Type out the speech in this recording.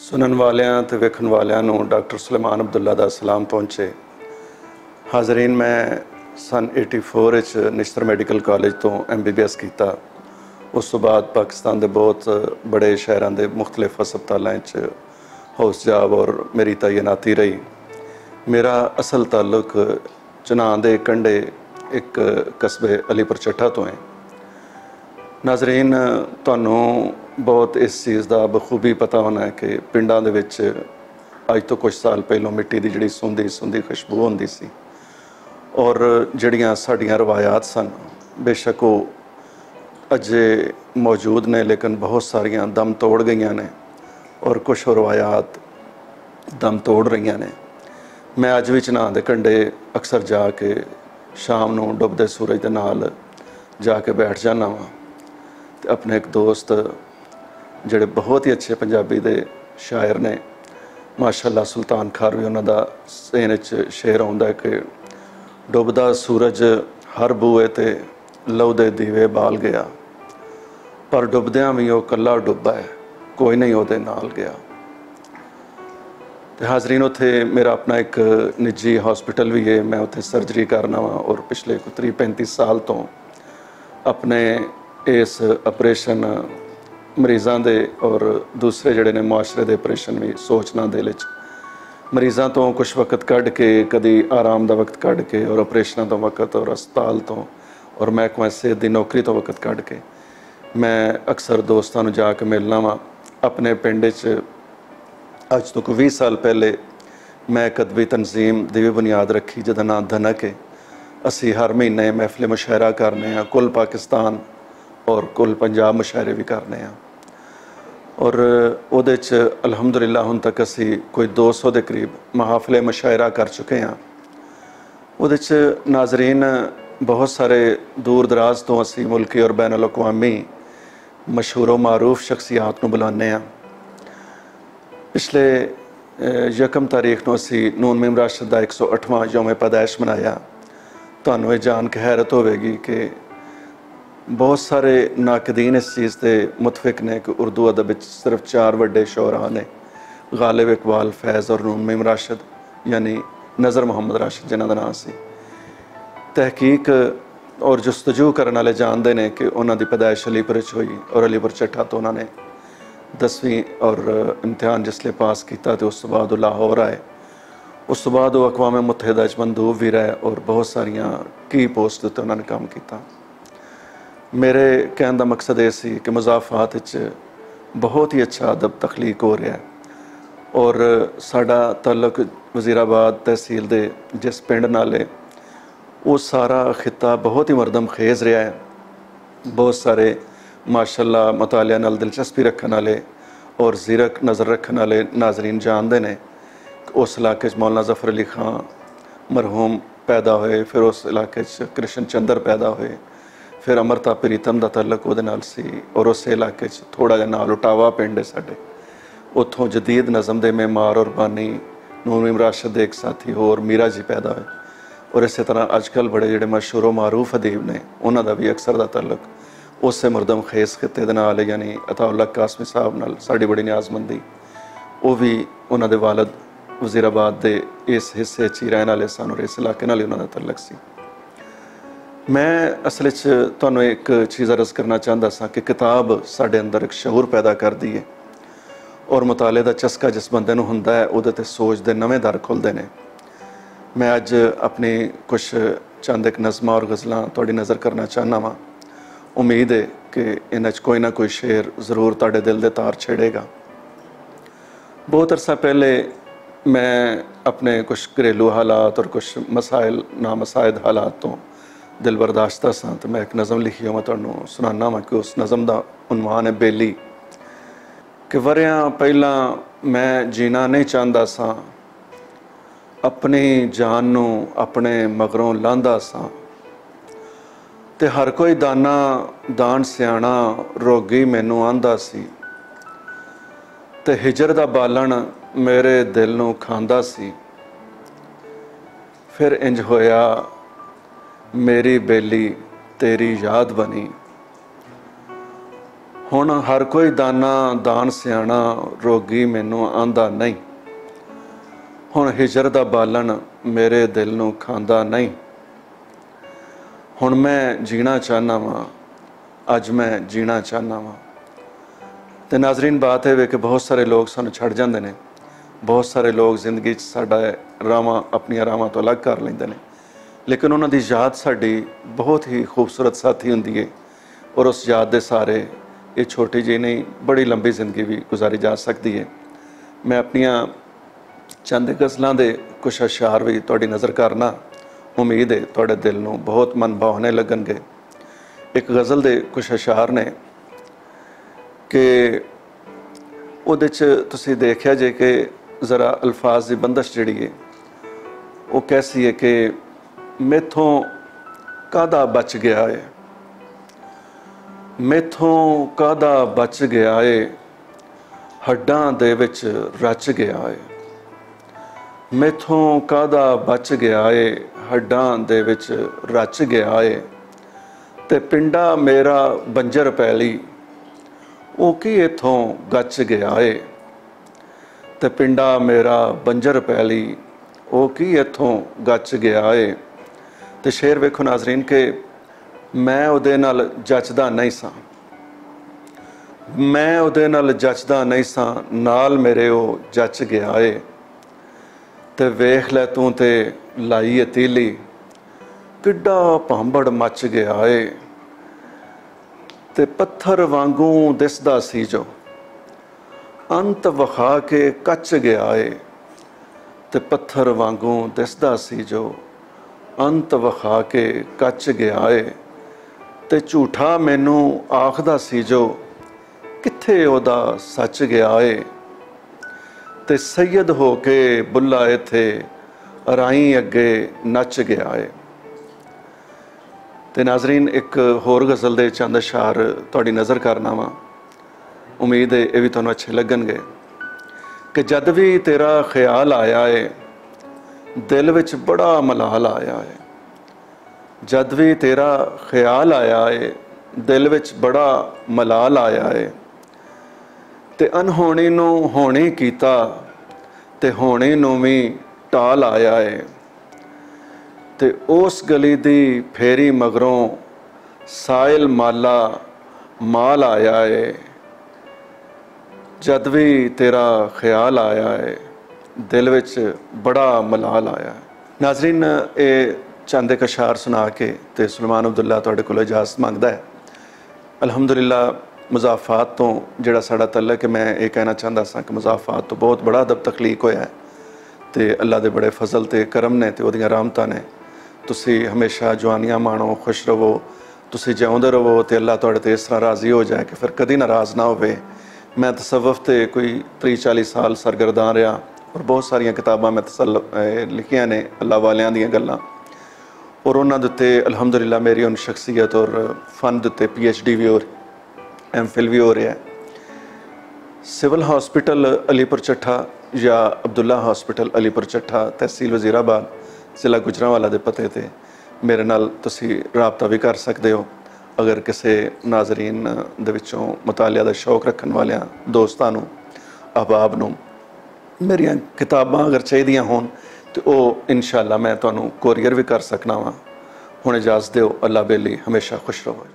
सुनन वालियां ते वेखन वालियां नूं डॉक्टर सुलेमान अब्दुल्ला दा सलाम पहुँचे। हाज़रीन, मैं सन 84 निश्तर मैडिकल कॉलेज तो MBBS किया। उस तो बाद पाकिस्तान के बहुत बड़े शहरों के मुख्तलिफ हस्पतालों हाउस जॉब और मेरी तैनाती रही। मेरा असल ताल्लुक चनां दे कंढे एक कस्बे अलीपुर चट्ठा तो है। नाजरीन, तुहानूं बहुत इस चीज़ का बखूबी पता होना है कि पिंडां दे विच अज तो कुछ साल पहलों मिट्टी की जिहड़ी सुंदी सुंदी खुशबू होंदी सी और जिहड़ियां साडियां रवायात सन बेशक वो अजे मौजूद ने, लेकिन बहुत सारियां दम तोड़ गई ने और कुछ रवायात दम तोड़ रही ने। मैं अज भी चनां दे कंढे अक्सर जाके शाम नूं डुबदे सूरज दे नाल जाके बैठ जाना वा। ते अपने एक दोस्त जिहड़े बहुत ही अच्छे पंजाबी दे शायर ने, माशाअल्लाह सुल्तान खारवी, उन्हां दा सेन च शेर आउंदा है कि डुबदा सूरज हर बूए ते लहू दे दीवे बाल गया, पर डुबदियां भी वो कल्ला डुब्बा है, कोई नहीं उहदे नाल गया। तो हाज़रीन, उत्थे मेरा अपना एक निजी हॉस्पिटल भी है। मैं उत्थे सर्जरी करना वा और पिछले 30-35 साल तो अपने इस ऑपरेशन मरीज़ों के और दूसरे जड़े ने मुआशरे के ऑपरेशन भी सोचना दिल च मरीज़ों तो कुछ वक्त कढ़ के, कभी आराम का वक्त कढ़ के और ऑपरेशन तो वक्त और अस्पताल तो और महकमा सेहत की नौकरी तो वक्त कढ़ के मैं अक्सर दोस्तों को जाके मिलना वा। अपने पिंड च अज तो कोई 20 साल पहले मैं एक अदबी तनजीम की भी बुनियाद रखी जिसका नाम धनक है। असी हर महीने महफिल मुशायरा करने हैं, कुल पाकिस्तान और कुल पंजाब मुशायरे भी करने हैं और उहदे च अलहमदुलिल्लाह हुण तक असी कोई 200 के करीब महाफिल मुशायरा कर चुके हैं। उहदे च नाजरीन बहुत सारे दूर दराज तो असी मुल्की और बैन अल-अक़वामी मशहूर व मारूफ शख्सियात को बुलाने हैं। पिछले 1 तारीख को असी नून मीम राशिद का 108वां यौम पैदाइश मनाया। तुहानूं ये जान के हैरत होगी कि बहुत सारे नाकदीन इस चीज़ से मुतफिक ने कि उर्दू अदब सिर्फ 4 वड्डे शोरा ने, गालिब इकबाल, फैज़ और नून मीम राशिद, यानी नज़र मोहम्मद राशिद जिन्हों का नाम से तहकीक और जस्तजू करने वाले जानते हैं कि उन्होंने पैदाइश अलीपुर हुई और अलीपुर चट्ठा तो उन्होंने 10वीं और इम्तिहान जिसले पास किया तो उस बाद लाहौर आए। उस बाद वो अक़वाम मुत्तहिदा च मंदूब भी रहे और बहुत सारिया की पोस्ट उत्ते उन्होंने काम किया। मेरे कहने का मकसद ये सी कि मुज़ाफ़ात बहुत ही अच्छा अदब तख्लीक हो रहा है और साडा तल्लुक वज़ीराबाद तहसील दे जिस पिंड नाल है वो सारा खिता बहुत ही मरदम खेज़ रहा है। बहुत सारे माशाअल्लाह मुतालिया नाल दिलचस्पी रखने वाले और ज़ीरक नज़र रखने वाले नाजरीन जानते हैं। उस इलाके मौलाना ज़फ़र अली खां मरहूम पैदा होए, फिर उस इलाके कृष्ण चंद्र पैदा होए, फिर अमरता प्रीतम का तल्लक वो सी और उस इलाके थोड़ा जहा नाल उटावा पिंड है साढ़े, उत्थों जदीद नज़म के मेमार और बानी नून मीम राशिद एक साथी होर मीरा जी पैदा होए और इस तरह अजकल बड़े जोड़े मशहूर व मारूफ अदीब ने उन्हों का भी अक्सर का तल्लक उस मरदम खेस खिते के नाल, यानी अताउल्ला कासमी साहब नाल साड़ी बड़ी न्याजमंदी। वो भी उन्होंने वालद वज़ीराबाद के इस हिस्से च ही रहने वाले सन और इस इलाके नाल उन्होंने तल्लक सी। मैं असल तुहानूं एक चीज़ अर्ज़ करना चाहता सा कि किताब साढ़े अंदर एक शऊर पैदा करती है और मुताले का चस्का जिस बंदे नूं हुंदा है उहदे ते सोच दे नवें दर खुलते हैं। मैं अज अपनी कुछ चंद एक नज़मां और गज़लां तुहाडी नज़र करना चाहना वा। उम्मीद है कि इन्हां च कोई ना कोई शेर ज़रूर तुहाडे दिल दे तार छेड़ेगा। बहुत अरसा पहले मैं अपने कुछ घरेलू हालात और कुछ मसाइल नामसाइद हालात तो दिल बर्दाश्ता सा तो मैं एक नज़म लिखी हो मैं तुहानूं सुनाना वा कि उस नज़म का उन्वान है बेली। कि वरियां पहला मैं जीना नहीं चाहता सा, अपनी जान नूं अपने मगरों लांदा सा, ते हर कोई दाना दान सियाणा रोगी मैनू आंदा सी, ते हिजर दा बालण मेरे दिल नूं खांदा सी। फिर इंज होया मेरी बेली तेरी याद बनी, हुण हर कोई दाना दान सियाणा, रोगी मैनू आंदा नहीं। हुण हिजर दा बालन मेरे दिल नू खांदा नहीं। हुण मैं जीना चाहना वां, अज मैं जीना चाहना वां। ते नाज़रीन, बात है कि बहुत सारे लोग सानू छड़ जांदे ने, बहुत सारे लोग जिंदगी साडा रावां अपनियां रावां तो अलग कर लैंदे ने, लेकिन उन्हां दी याद साडी बहुत ही खूबसूरत साथी हुंदी है और उस याद दे सहारे ये छोटी जी नहीं बड़ी लंबी जिंदगी भी गुजारी जा सकती है। मैं अपनियां चंद गज़लां दे कुछ अशार भी तुहाडी नज़र करना, उम्मीद है तुहाडे दिल नू बहुत मन भावने लगणगे। एक गज़ल दे कुछ अशार ने कि उहदे च तुसीं देखिया जे कि ज़रा अल्फाज की बंदिश जिहड़ी है वो कैसी है कि मैथों कादा बच गया है, मैथों कादा बच गया है, हड्डां दे विच रच गया है। मैथों कादा बच गया है, हड्डां दे विच रच गया है। ते पिंडा मेरा बंजर पैली, वो की इथों गच गया है। ते पिंडा मेरा बंजर पैली, वो की इथों गच गया है। ते शेर वेखो नाज़रीन के मैं उहदे नाल जचदा नहीं सा, मैं उहदे नाल जचदा नहीं सा, नाल मेरे वो जच गया है। ते वेख लै तूं ते लाई तीली, किड्डा भांबड़ मच गया है। ते पत्थर वांगू दिसदा सी जो, अंत वखा के कच गया है। ते पत्थर वांगू दिसदा सी जो, अंत वखा के कच गया है। ते झूठा मैनू आखदा सी जो, किथे ओदा सच गया है। ते सैयद हो के बुला इथे, राई अगे नच गया है। ते नाज़रीन, एक होर गज़ल दे चंद अशार तुहाडी नज़र करना वा, उम्मीद है ये भी तुहानूं अच्छे लगणगे। कि जद भी तेरा ख्याल आया है, दिल विच बड़ा मलाल आया है। जद भी तेरा ख्याल आया है, दिल विच बड़ा मलाल आया है। ते अनहोनी नूं होनी कीता, ते होनी नूं भी टाल आया है। ते उस गली दी फेरी मगरों, साइल माला माल आया है। जद भी तेरा ख्याल आया है, दिल विच बड़ा मलाल आया है। नाज़रीन, ये चंद एक अशार सुना के ते सुलेमान अब्दुल्ला तुहाडे कोलों इजाज़त मंगदा है। अलहमदुलिल्लाह, मुज़ाफ़ात तो जिहड़ा साडा तल्लक है, मैं ये कहना चाहता सा कि मुज़ाफ़ात तो बहुत बड़ा अदब तखलीक होया है ते अल्लाह दे बड़े फजल ते करम ने ते उहदियां रहमतां ने। तुसी हमेशा जवानियां माणो, खुश रवो, तुसी जिउंदे रवो ते अल्लाह तुहाडे ते इस तरह राज़ी हो जाए कि फिर कदी नाराज़ ना होवे। मैं तसव्वुफ़ ते कोई 30-40 साल सरगर्दान रहा और बहुत सारिया किताबां मैं लिखियां ने अल्लाह वालियां दियां गल्लां, और उन्होंने उत्ते अलहमदुलिल्लाह मेरी उन शख्सियत और फन उत्ते PhD भी हो, MPhil भी हो रहा है। सिविल हॉस्पिटल अलीपुर चट्ठा या अब्दुल्ला हॉस्पिटल अलीपुर चट्ठा, तहसील वज़ीराबाद, ज़िला गुजरांवाला दे पते ते मेरे नाल तुसी राबता भी कर सकते हो। अगर किसी नाज़रीन दे विचों मुतालिया दा शौक रखने वालियां दोस्तां नूं, अहबाब नूं मेरियां किताबां अगर चाहिदियां होन तो वह इंशाअल्लाह मैं तुहानूं कोरियर भी कर सकना वा। हुण इजाज़त दिओ। अल्लाह बेली, हमेशा खुश रहो।